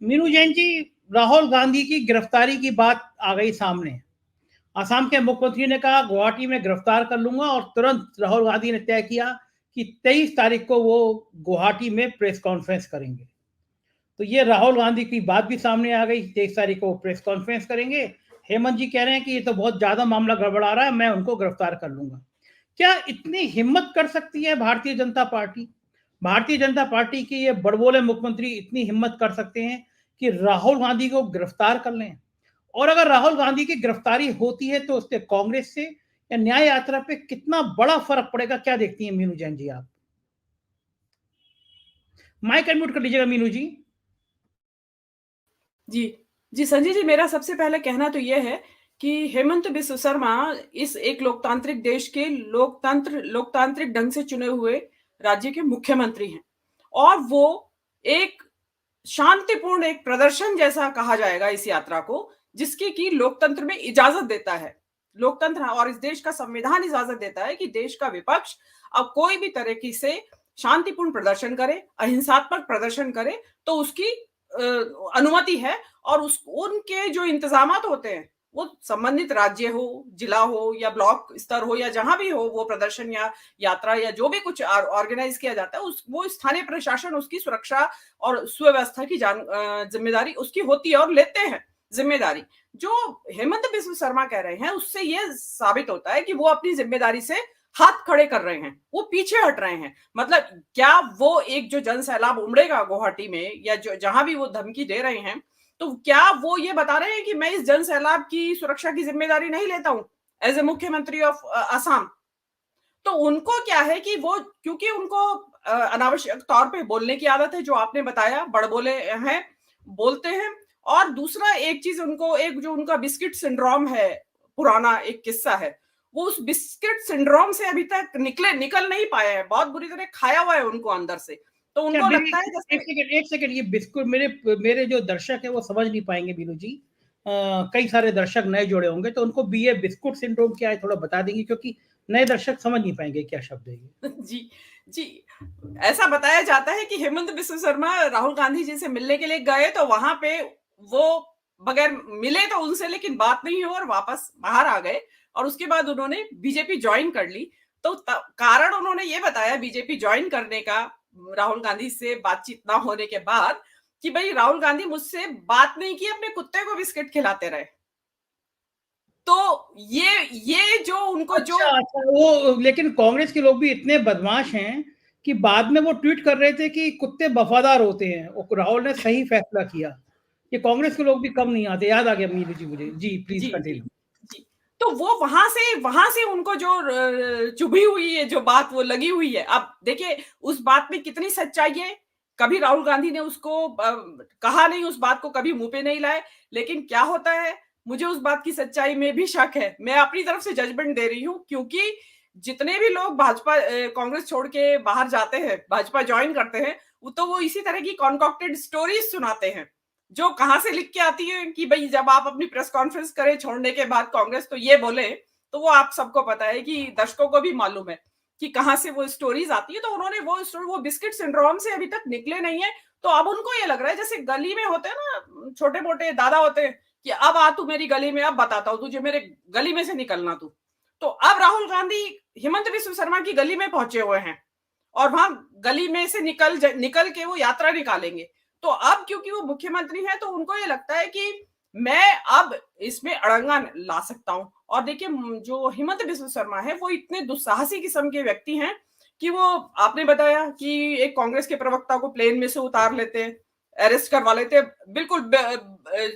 मीनू जैन जी, राहुल गांधी की गिरफ्तारी की बात आ गई सामने। असम के मुख्यमंत्री ने कहा गुवाहाटी में गिरफ्तार कर लूंगा और तुरंत राहुल गांधी ने तय किया कि 23 तारीख को वो गुवाहाटी में प्रेस कॉन्फ्रेंस करेंगे। तो ये राहुल गांधी की बात भी सामने आ गई, 23 तारीख को प्रेस कॉन्फ्रेंस करेंगे। हेमंत जी कह रहे हैं कि ये तो बहुत ज्यादा मामला गड़बड़ा रहा है, मैं उनको गिरफ्तार कर लूंगा। क्या इतनी हिम्मत कर सकती है भारतीय जनता पार्टी? भारतीय जनता पार्टी के ये बड़बोले मुख्यमंत्री इतनी हिम्मत कर सकते हैं कि राहुल गांधी को गिरफ्तार कर लें? और अगर राहुल गांधी की गिरफ्तारी होती है तो उससे कांग्रेस से या न्याय यात्रा पे कितना बड़ा फर्क पड़ेगा? क्या देखती हैं मीनू जैन जी आप? माइक अनम्यूट कर लीजिएगा मीनू जी। जी, जी संजय जी, मेरा सबसे पहले कहना तो यह है कि हेमंत बिस्व शर्मा इस एक लोकतांत्रिक देश के लोकतांत्रिक ढंग से चुने हुए राज्य के मुख्यमंत्री हैं और वो एक शांतिपूर्ण एक प्रदर्शन जैसा कहा जाएगा इस यात्रा को, जिसकी कि लोकतंत्र में इजाजत देता है। लोकतंत्र और इस देश का संविधान इजाजत देता है कि देश का विपक्ष अब कोई भी तरीके से शांतिपूर्ण प्रदर्शन करे, अहिंसात्मक प्रदर्शन करे, तो उसकी अनुमति है। और उनके जो इंतजामात होते हैं वो संबंधित राज्य हो, जिला हो या ब्लॉक स्तर हो या जहां भी हो, वो प्रदर्शन या यात्रा या जो भी कुछ ऑर्गेनाइज किया जाता है, वो स्थानीय प्रशासन उसकी सुरक्षा और सुव्यवस्था की जिम्मेदारी उसकी होती है और लेते हैं जिम्मेदारी। जो हेमंत बिस्व शर्मा कह रहे हैं उससे ये साबित होता है कि वो अपनी जिम्मेदारी से हाथ खड़े कर रहे हैं, वो पीछे हट रहे हैं। मतलब क्या वो एक जो जन सैलाब उमड़ेगा गुवाहाटी में या जो जहां भी वो धमकी दे रहे हैं, तो क्या वो ये बता रहे हैं कि मैं इस जन सैलाब की सुरक्षा की जिम्मेदारी नहीं लेता हूं एज ए मुख्यमंत्री ऑफ असम? तो उनको क्या है कि वो, क्योंकि उनको अनावश्यक तौर पे बोलने की आदत है, जो आपने बताया, बड़बोले हैं, बोलते हैं। और दूसरा एक चीज, उनको एक जो उनका बिस्किट सिंड्रोम है, पुराना एक किस्सा है, वो उस बिस्किट सिंड्रोम से अभी तक निकल नहीं पाए हैं, बहुत बुरी तरह खाया हुआ है उनको अंदर से। तो क्या उनको मेरी लगता है जैसे एक सेकंड, ये बिस्कुट मेरे मेरे जो दर्शक है वो समझ नहीं पाएंगे मीनू जी। कई सारे दर्शक नए जुड़े होंगे, तो उनको भी ये बिस्कुट सिंड्रोम क्या है थोड़ा बता देंगे, क्योंकि नए दर्शक समझ नहीं पाएंगे क्या शब्द है ये। जी, जी। ऐसा बताया जाता है कि हेमंत बिस्व शर्मा राहुल गांधी जी से मिलने के लिए गए, तो वहां पे वो बगैर मिले तो उनसे, लेकिन बात नहीं हो और वापस बाहर आ गए और उसके बाद उन्होंने बीजेपी ज्वाइन कर ली। तो कारण उन्होंने ये बताया बीजेपी ज्वाइन करने का, राहुल गांधी से बातचीत ना होने के बाद, कि भाई राहुल गांधी मुझसे बात नहीं की, अपने कुत्ते को बिस्किट खिलाते रहे। तो ये जो उनको जो अच्छा अच्छा, वो लेकिन कांग्रेस के लोग भी इतने बदमाश हैं कि बाद में वो ट्वीट कर रहे थे कि कुत्ते वफादार होते हैं और राहुल ने सही फैसला किया। ये कांग्रेस के लोग भी कम नहीं आते, याद आ गया मीनू जी मुझे। जी प्लीज जी, जी, कंटिन्यू। जी। तो वो वहां से उनको जो चुभी हुई है, जो बात वो लगी हुई है। अब देखिए उस बात में कितनी सच्चाई है, कभी राहुल गांधी ने उसको कहा नहीं, उस बात को कभी मुंह पे नहीं लाए। लेकिन क्या होता है, मुझे उस बात की सच्चाई में भी शक है। मैं अपनी तरफ से जजमेंट दे रही हूँ, क्योंकि जितने भी लोग भाजपा कांग्रेस छोड़ के बाहर जाते हैं, भाजपा ज्वाइन करते हैं, वो इसी तरह की कॉन्कॉक्टेड स्टोरीज सुनाते हैं, जो कहां से लिख के आती है कि भाई जब आप अपनी प्रेस कॉन्फ्रेंस करें छोड़ने के बाद कांग्रेस, तो ये बोले। तो वो आप सबको पता है कि दर्शकों को भी मालूम है कि कहां से वो स्टोरीज आती है। तो उन्होंने वो बिस्किट सिंड्रोम से अभी तक निकले नहीं है। तो अब उनको ये लग रहा है, जैसे गली में होते हैं ना छोटे मोटे दादा होते हैं, कि अब आ तू मेरी गली में, अब बताता हूं तुझे मेरे गली में से निकलना तू। तो अब राहुल गांधी हेमंत बिस्व शर्मा की गली में पहुंचे हुए हैं और वहां गली में से निकल के वो यात्रा निकालेंगे। तो अब क्योंकि वो मुख्यमंत्री है, तो उनको ये लगता है कि मैं अब इसमें अड़ंगा ला सकता हूं। और देखिए जो हेमंत बिस्व शर्मा है, वो इतने दुस्साहसी किस्म के व्यक्ति हैं कि वो, आपने बताया कि एक कांग्रेस के प्रवक्ता को प्लेन में से उतार लेते, अरेस्ट करवा लेते। बिल्कुल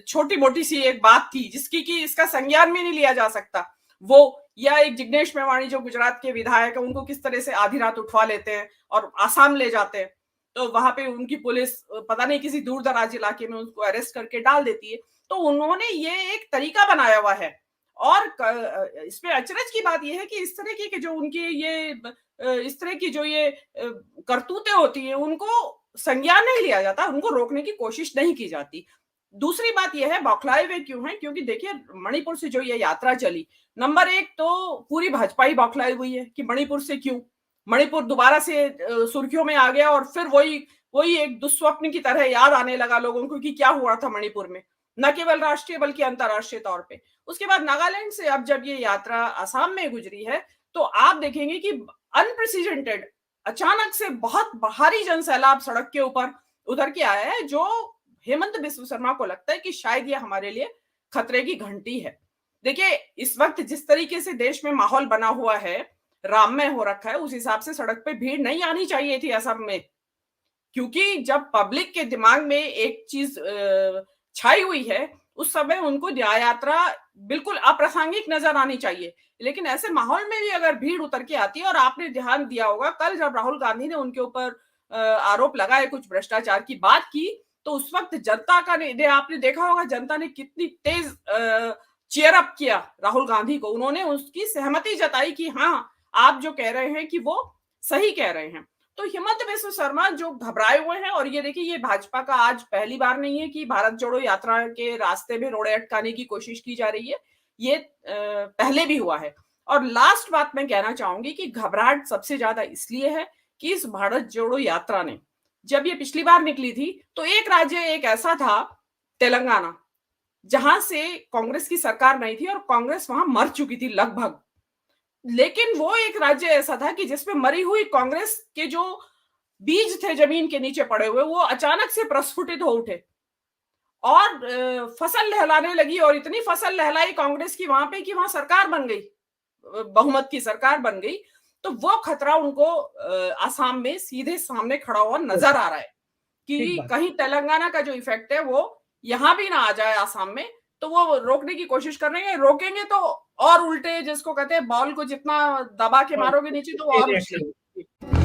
छोटी मोटी सी एक बात थी जिसकी कि इसका संज्ञान में नहीं लिया जा सकता। वो, या एक जिग्नेश मेवाणी जो गुजरात के विधायक है, उनको किस तरह से आधी रात उठवा लेते हैं और आसाम ले जाते हैं। तो वहां पे उनकी पुलिस पता नहीं किसी दूर दराज इलाके में उनको अरेस्ट करके डाल देती है। तो उन्होंने ये एक तरीका बनाया हुआ है। और इसमें अचरज की बात यह है कि इस तरह की जो उनकी ये इस तरह की जो ये करतूतें होती है, उनको संज्ञान नहीं लिया जाता, उनको रोकने की कोशिश नहीं की जाती। दूसरी बात यह है, बौखलाए हुए क्यों है, क्योंकि देखिए मणिपुर से जो ये यात्रा चली, नंबर एक तो पूरी भाजपा ही बौखलाई हुई है कि मणिपुर से क्यों, मणिपुर दोबारा से सुर्खियों में आ गया और फिर वही वही एक दुस्वप्न की तरह याद आने लगा लोगों को कि क्या हुआ था मणिपुर में, न केवल राष्ट्रीय बल्कि अंतरराष्ट्रीय तौर पे। उसके बाद नागालैंड से अब जब ये यात्रा असम में गुजरी है, तो आप देखेंगे कि अनप्रेसिडेंटेड, अचानक से बहुत भारी जनसैलाब सड़क के ऊपर उधर के आया है, जो हेमंत बिस्व शर्मा को लगता है कि शायद ये हमारे लिए खतरे की घंटी है। देखिए, इस वक्त जिस तरीके से देश में माहौल बना हुआ है, राममय हो रखा है, उस हिसाब से सड़क पे भीड़ नहीं आनी चाहिए थी असम में। क्योंकि जब पब्लिक के दिमाग में एक चीज छाई हुई है, उस समय उनको न्याय यात्रा बिल्कुल अप्रासंगिक नजर आनी चाहिए। लेकिन ऐसे माहौल में भी अगर भीड़ उतर के आती है, और आपने ध्यान दिया होगा कल जब राहुल गांधी ने उनके ऊपर आरोप लगाए, कुछ भ्रष्टाचार की बात की, तो उस वक्त जनता का ने आपने देखा होगा जनता ने कितनी तेज चीयर अप किया राहुल गांधी को। उन्होंने उसकी सहमति जताई कि हाँ, आप जो कह रहे हैं कि वो सही कह रहे हैं। तो हिमंत बिस्व शर्मा जो घबराए हुए हैं, और ये देखिए, ये भाजपा का आज पहली बार नहीं है कि भारत जोड़ो यात्रा के रास्ते में रोड़े अटकाने की कोशिश की जा रही है, ये पहले भी हुआ है। और लास्ट बात मैं कहना चाहूंगी कि घबराहट सबसे ज्यादा इसलिए है कि इस भारत जोड़ो यात्रा ने, जब ये पिछली बार निकली थी, तो एक राज्य एक ऐसा था, तेलंगाना, जहां से कांग्रेस की सरकार नहीं थी और कांग्रेस वहां मर चुकी थी लगभग। लेकिन वो एक राज्य ऐसा था कि जिसमें मरी हुई कांग्रेस के जो बीज थे जमीन के नीचे पड़े हुए, वो अचानक से प्रस्फुटित हो उठे और फसल लहलाने लगी, और इतनी फसल लहलाई कांग्रेस की वहां पे कि वहां सरकार बन गई, बहुमत की सरकार बन गई। तो वो खतरा उनको आसाम में सीधे सामने खड़ा हुआ नजर आ रहा है कि कहीं तेलंगाना का जो इफेक्ट है वो यहां भी ना आ जाए आसाम में। तो वो रोकने की कोशिश कर रहे हैं, रोकेंगे तो और उल्टे, जिसको कहते हैं बॉल को जितना दबा के मारोगे नीचे तो और उछलेगी।